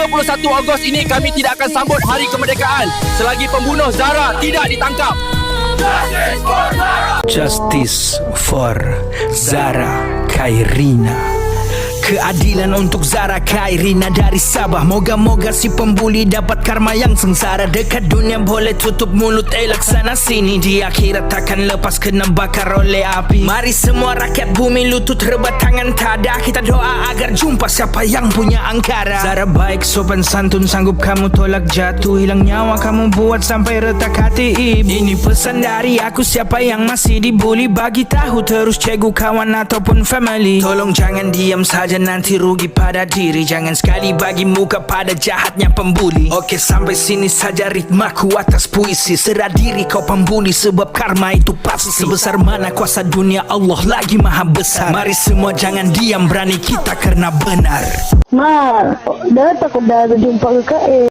31 Ogos ini kami tidak akan sambut Hari Kemerdekaan selagi pembunuh Zara tidak ditangkap. Justice for Zara Khairina. Keadilan untuk Zara Khairina dari Sabah. Moga-moga si pembuli dapat karma yang sengsara. Dekat dunia boleh tutup mulut, elak sana sini. Di akhirat takkan lepas kena bakar oleh api. Mari semua rakyat bumi lutut rebat tangan tada. Kita doa agar jumpa siapa yang punya angkara. Zara baik, sopan santun, sanggup kamu tolak jatuh. Hilang nyawa kamu buat sampai retak hati ibu. Ini pesan dari aku, siapa yang masih dibuli, bagi tahu terus cikgu, kawan ataupun family. Tolong jangan diam saja, nanti rugi pada diri. Jangan sekali bagi muka pada jahatnya pembuli. Oke, sampai sini saja ritmaku atas puisi. Serah diri kau pembuli, sebab karma itu pasti. Sebesar mana kuasa dunia, Allah lagi maha besar. Mari semua jangan diam, berani kita karena benar. Mar, dah takut dah berjumpa ke KL.